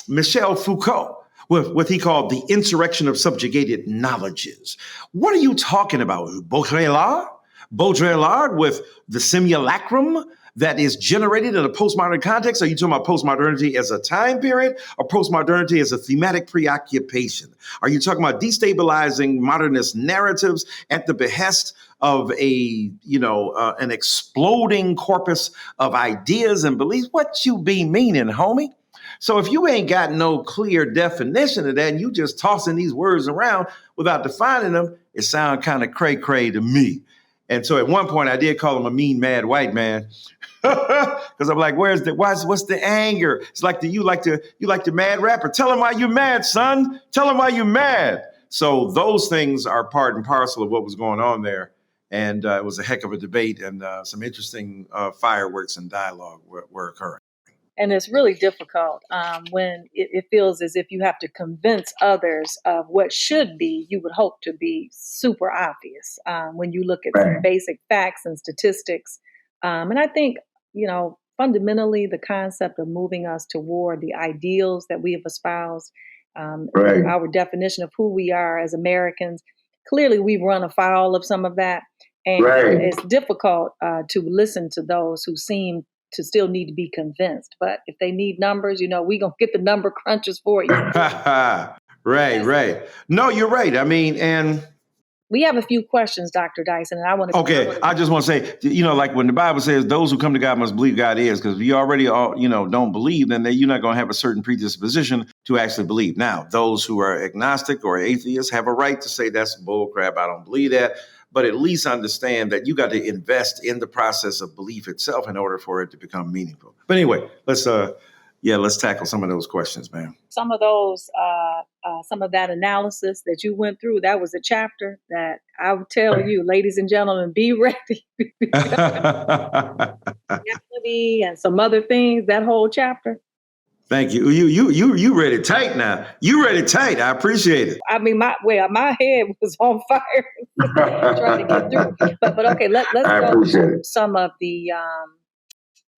Michel Foucault with what he called the insurrection of subjugated knowledges? What are you talking about? Baudrillard with the simulacrum that is generated in a postmodern context? Are you talking about postmodernity as a time period or postmodernity as a thematic preoccupation? Are you talking about destabilizing modernist narratives at the behest of an exploding corpus of ideas and beliefs? What you be meaning, homie? So if you ain't got no clear definition of that and you just tossing these words around without defining them, it sounds kind of cray-cray to me. And so at one point I did call him a mean, mad white man. Because I'm like, what's the anger? It's like you like the mad rapper. Tell him why you mad, son. Tell him why you mad. So those things are part and parcel of what was going on there. And it was a heck of a debate, and some interesting fireworks and dialogue were occurring. And it's really difficult when it feels as if you have to convince others of what should be, you would hope to be super obvious when you look at some basic facts and statistics. And I think, fundamentally, the concept of moving us toward the ideals that we have espoused, our definition of who we are as Americans, clearly we've run afoul of some of that. And it's difficult to listen to those who seem to still need to be convinced. But if they need numbers, we're going to get the number crunchers for you. Right. No, you're right. I mean, and we have a few questions, Dr. Dyson, and I want to. Okay, I just want to say, like when the Bible says, "Those who come to God must believe God is," because if you already, don't believe, then you're not going to have a certain predisposition to actually believe. Now, those who are agnostic or atheists have a right to say that's bull crap. I don't believe that. But at least understand that you got to invest in the process of belief itself in order for it to become meaningful. But anyway, let's tackle some of those questions, man. Some of those, some of that analysis that you went through, that was a chapter that I would tell you, ladies and gentlemen, be ready. And some other things, that whole chapter. Thank you. You read it tight now. You read it tight. I appreciate it. I mean, my head was on fire trying to get through. But okay, let's go to some of the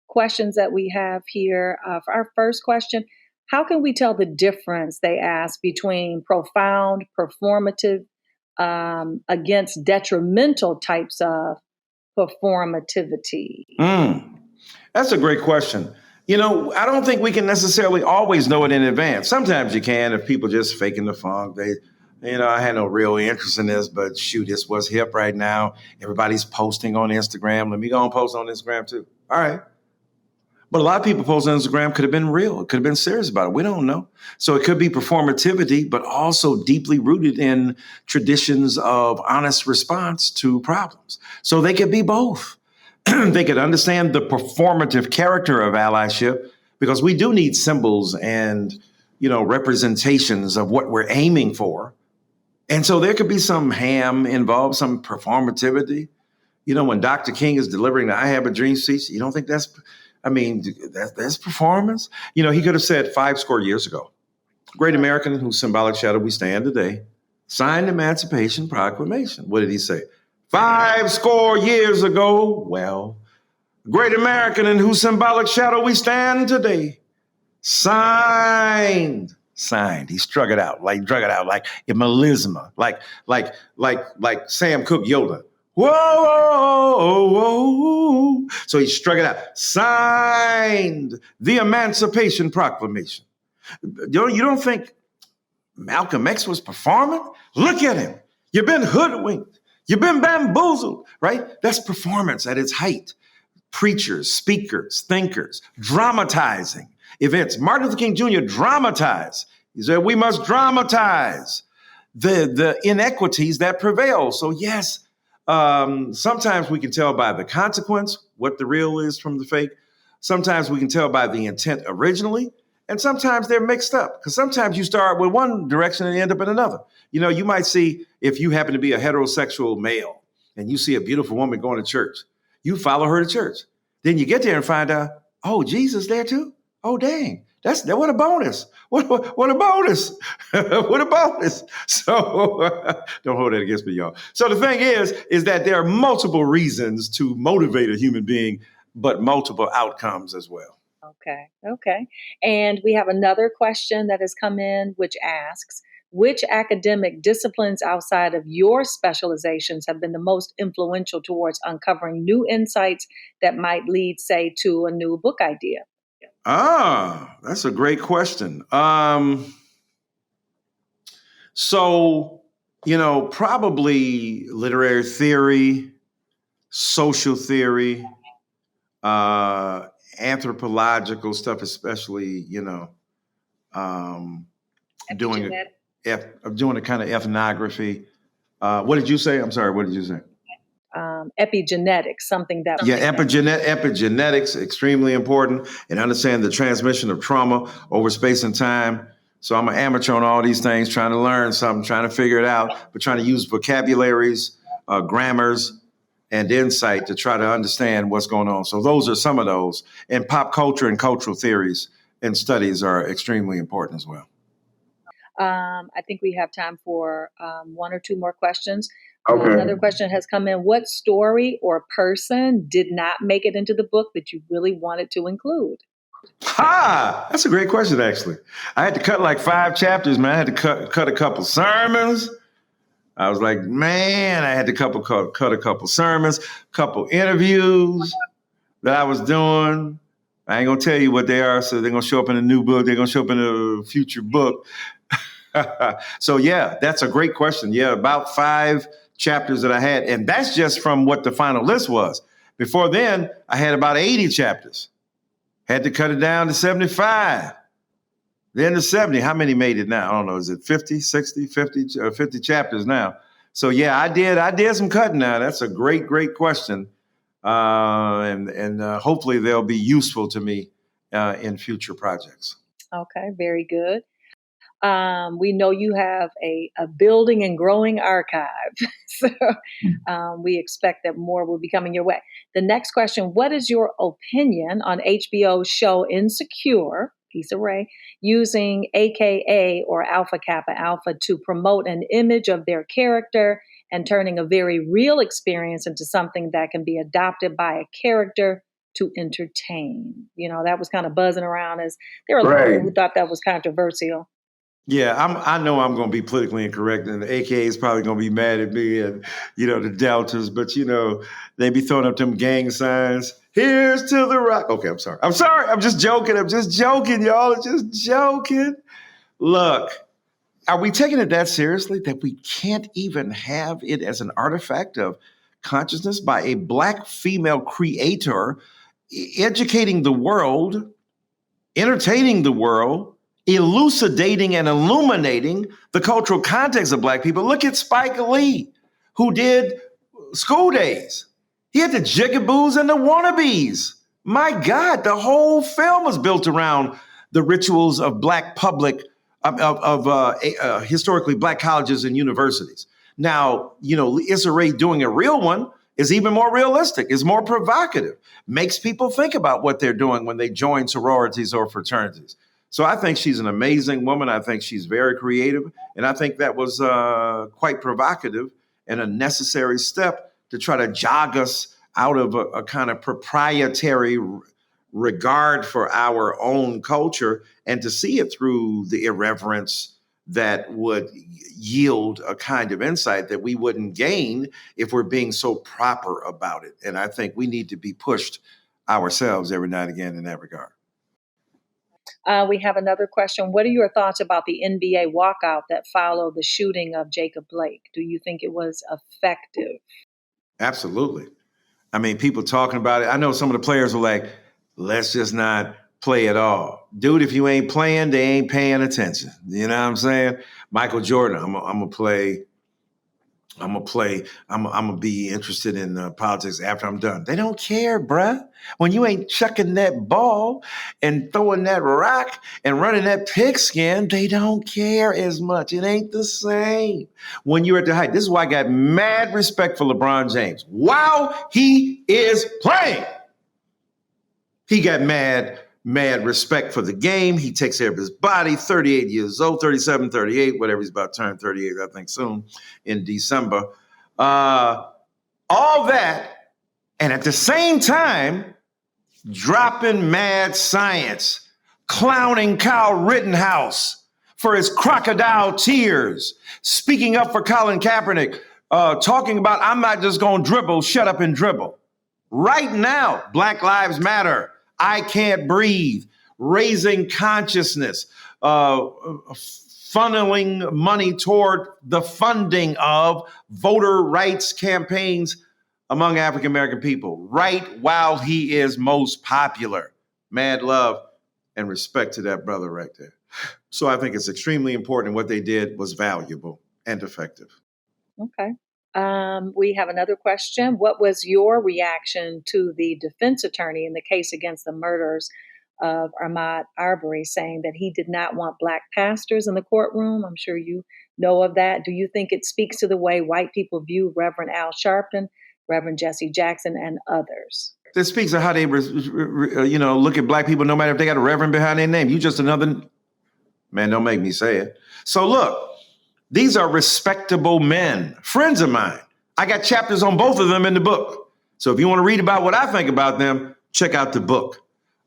questions that we have here. For our first question, how can we tell the difference, they ask, between profound, performative, against detrimental types of performativity? That's a great question. I don't think we can necessarily always know it in advance. Sometimes you can if people just faking the funk. I had no real interest in this, but shoot, this was hip right now. Everybody's posting on Instagram. Let me go and post on Instagram too. All right. But a lot of people post on Instagram could have been real. It could have been serious about it. We don't know. So it could be performativity, but also deeply rooted in traditions of honest response to problems. So they could be both. They could understand the performative character of allyship, because we do need symbols and, representations of what we're aiming for. And so there could be some ham involved, some performativity. When Dr. King is delivering the I Have a Dream speech, you don't think that's performance? He could have said 50 years ago, great American in whose symbolic shadow we stand today, signed the Emancipation Proclamation. What did he say? 50 years ago, well, great American in whose symbolic shadow we stand today, signed. He drug it out like a melisma, like Sam Cooke Yoda. Whoa. So he struck it out. Signed the Emancipation Proclamation. You don't think Malcolm X was performing? Look at him. You've been hoodwinked. You've been bamboozled, right? That's performance at its height. Preachers, speakers, thinkers, dramatizing events. Martin Luther King Jr. dramatized. He said, we must dramatize the inequities that prevail. So yes, sometimes we can tell by the consequence what the real is from the fake. Sometimes we can tell by the intent originally. And sometimes they're mixed up, because sometimes you start with one direction and end up in another. You might see, if you happen to be a heterosexual male and you see a beautiful woman going to church, you follow her to church. Then you get there and find out, oh, Jesus there too? Oh, dang. What a bonus. What a bonus. What a bonus. So don't hold that against me, y'all. So the thing is that there are multiple reasons to motivate a human being, but multiple outcomes as well. Okay. And we have another question that has come in, which asks, which academic disciplines outside of your specializations have been the most influential towards uncovering new insights that might lead, say, to a new book idea? That's a great question. So, probably literary theory, social theory, anthropological stuff, especially, doing a kind of ethnography. What did you say? I'm sorry. What did you say? Epigenetics, something that. Yeah, epigenetics, extremely important, and understand the transmission of trauma over space and time. So I'm an amateur on all these things, trying to learn something, trying to figure it out, but trying to use vocabularies, grammars, and insight to try to understand what's going on. So those are some of those. And pop culture and cultural theories and studies are extremely important as well. I think we have time for one or two more questions. Okay. Another question has come in. What story or person did not make it into the book that you really wanted to include? That's a great question, actually. I had to cut like 5 chapters, man. I had to cut a couple sermons. I was like, man, I had to cut a couple sermons, couple interviews that I was doing. I ain't gonna tell you what they are, so they're gonna show up in a new book. They're gonna show up in a future book. So yeah, that's a great question. Yeah, about 5 chapters that I had, and that's just from what the final list was. Before then, I had about 80 chapters. Had to cut it down to 75. Then to 70. How many made it now? I don't know. Is it 50, 60, 50 chapters now? So yeah, I did some cutting now. That's a great question. And hopefully they'll be useful to me in future projects. Okay, very good. We know you have a building and growing archive. So we expect that more will be coming your way. The next question, what is your opinion on HBO's show Insecure, Issa Rae, using AKA or Alpha Kappa Alpha to promote an image of their character and turning a very real experience into something that can be adopted by a character to entertain? You know, that was kind of buzzing around as there were a lot of people who thought that was controversial. Yeah, I know I'm going to be politically incorrect, and the AKA is probably going to be mad at me and, the Deltas, but, they be throwing up them gang signs. Here's to the rock. Okay, I'm sorry. I'm just joking, y'all. I'm just joking. Look, are we taking it that seriously that we can't even have it as an artifact of consciousness by a Black female creator educating the world, entertaining the world, elucidating and illuminating the cultural context of Black people? Look at Spike Lee, who did School Days. He had the jigaboos and the wannabes. My God, the whole film was built around the rituals of Black public, historically Black colleges and universities. Now, Issa Rae doing a real one is even more realistic, is more provocative, makes people think about what they're doing when they join sororities or fraternities. So I think she's an amazing woman. I think she's very creative. And I think that was quite provocative and a necessary step to try to jog us out of a kind of proprietary regard for our own culture and to see it through the irreverence that would yield a kind of insight that we wouldn't gain if we're being so proper about it. And I think we need to be pushed ourselves every now and again in that regard. We have another question. What are your thoughts about the NBA walkout that followed the shooting of Jacob Blake? Do you think it was effective? Absolutely. I mean, people talking about it. I know some of the players were like, let's just not play at all. Dude, if you ain't playing, they ain't paying attention. You know what I'm saying? Michael Jordan, I'm gonna play. I'm gonna be interested in politics after I'm done. They don't care, bruh. When you ain't chucking that ball and throwing that rock and running that pigskin, they don't care as much. It ain't the same when you're at the height. This is why I got mad respect for LeBron James. While he is playing, he got mad respect for the game. He takes care of his body, 38 years old, 37, 38, whatever. He's about to turn 38, I think, soon in December. All that, and at the same time, dropping mad science, clowning Kyle Rittenhouse for his crocodile tears, speaking up for Colin Kaepernick, talking about, I'm not just going to dribble, shut up and dribble. Right now, Black Lives Matter. I Can't Breathe, raising consciousness, funneling money toward the funding of voter rights campaigns among African American people, right while he is most popular. Mad love and respect to that brother right there. So I think it's extremely important. What they did was valuable and effective. Okay. We have another question. What was your reaction to the defense attorney in the case against the murders of Ahmaud Arbery, saying that he did not want Black pastors in the courtroom? I'm sure you know of that. Do you think it speaks to the way white people view Reverend Al Sharpton? Reverend Jesse Jackson, and others. This speaks of how they, look at black people, no matter if they got a reverend behind their name. You just another, man, don't make me say it. So look, these are respectable men, friends of mine. I got chapters on both of them in the book. So if you want to read about what I think about them, check out the book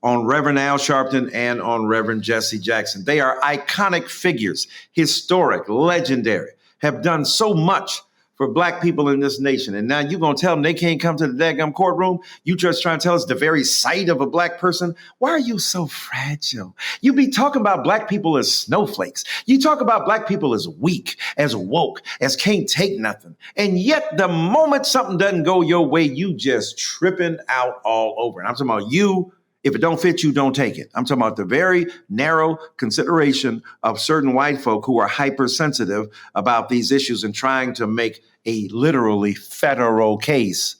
on Reverend Al Sharpton and on Reverend Jesse Jackson. They are iconic figures, historic, legendary, have done so much for black people in this nation. And now you're going to tell them they can't come to the daggum courtroom? You just trying to tell us the very sight of a black person? Why are you so fragile? You be talking about black people as snowflakes. You talk about black people as weak, as woke, as can't take nothing. And yet the moment something doesn't go your way, you just tripping out all over. And I'm talking about you. If it don't fit you, don't take it. I'm talking about the very narrow consideration of certain white folk who are hypersensitive about these issues and trying to make a literally federal case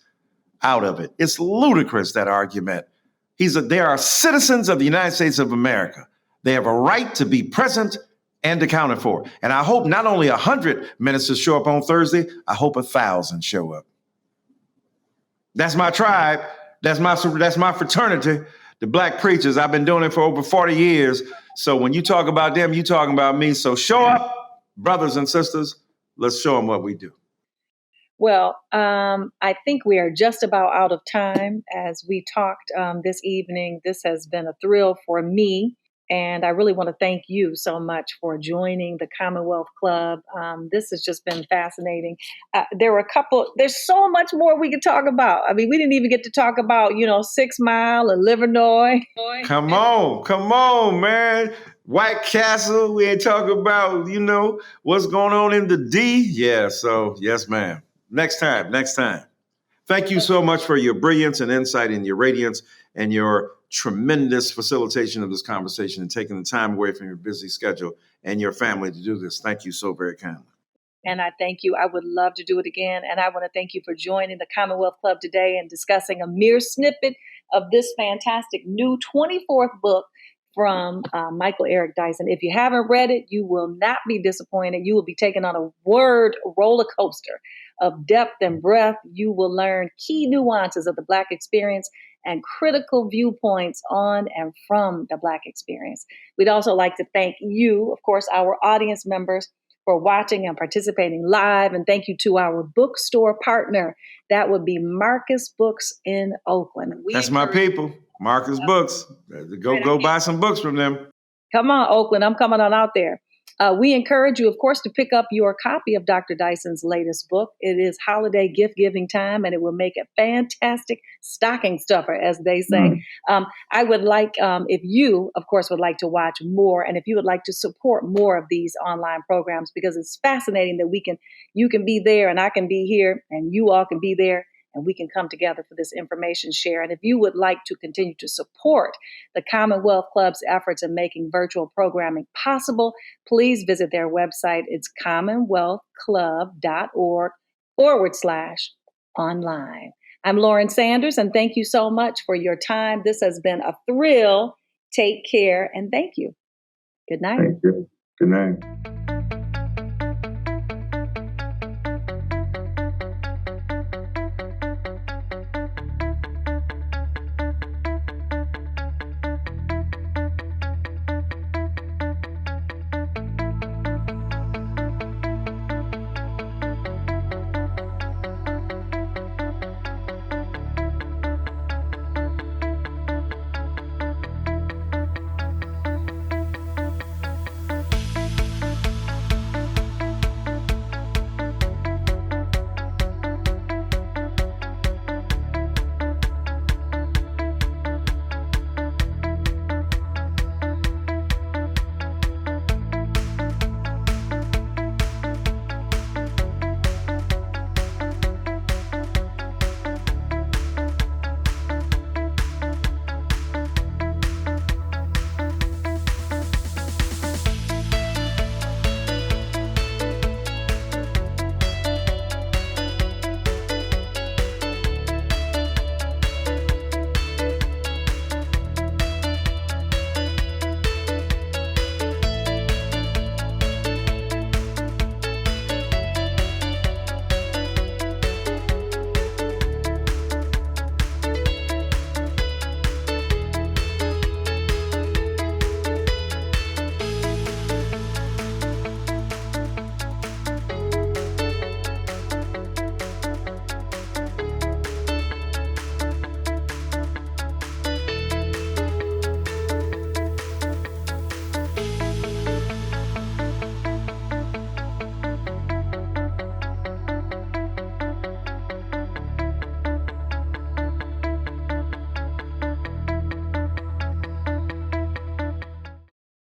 out of it. It's ludicrous, that argument. They are citizens of the United States of America. They have a right to be present and accounted for. And I hope not only 100 ministers show up on Thursday, I hope 1,000 show up. That's my tribe. That's my fraternity. The black preachers. I've been doing it for over 40 years. So when you talk about them, you talking about me. So show up, brothers and sisters. Let's show them what we do. Well, I think we are just about out of time as we talked this evening. This has been a thrill for me. And I really want to thank you so much for joining the Commonwealth Club. This has just been fascinating. There's so much more we could talk about. I mean, we didn't even get to talk about, 6 Mile and Livernois. Come on, man. White Castle, we ain't talking about, what's going on in the D. Yeah, so yes, ma'am. Next time. Thank you so much for your brilliance and insight and your radiance and your tremendous facilitation of this conversation and taking the time away from your busy schedule and your family to do this. Thank you so very kindly. And I thank you. I would love to do it again. And I want to thank you for joining the Commonwealth Club today and discussing a mere snippet of this fantastic new 24th book from Michael Eric Dyson. If you haven't read it, you will not be disappointed. You will be taken on a word roller coaster of depth and breadth. You will learn key nuances of the Black experience and critical viewpoints on and from the Black experience. We'd also like to thank you, of course, our audience members, for watching and participating live. And thank you to our bookstore partner. That would be Marcus Books in Oakland. That's my people, Marcus Books. Go buy some books from them. Come on, Oakland. I'm coming on out there. We encourage you, of course, to pick up your copy of Dr. Dyson's latest book. It is holiday gift giving time, and it will make a fantastic stocking stuffer, as they say. I would like, if you, of course, would like to watch more, and if you would like to support more of these online programs, because it's fascinating that you can be there and I can be here and you all can be there, and we can come together for this information share. And if you would like to continue to support the Commonwealth Club's efforts in making virtual programming possible, please visit their website. It's commonwealthclub.org/online. I'm Lauren Sanders, and thank you so much for your time. This has been a thrill. Take care, and thank you. Good night. Thank you. Good night.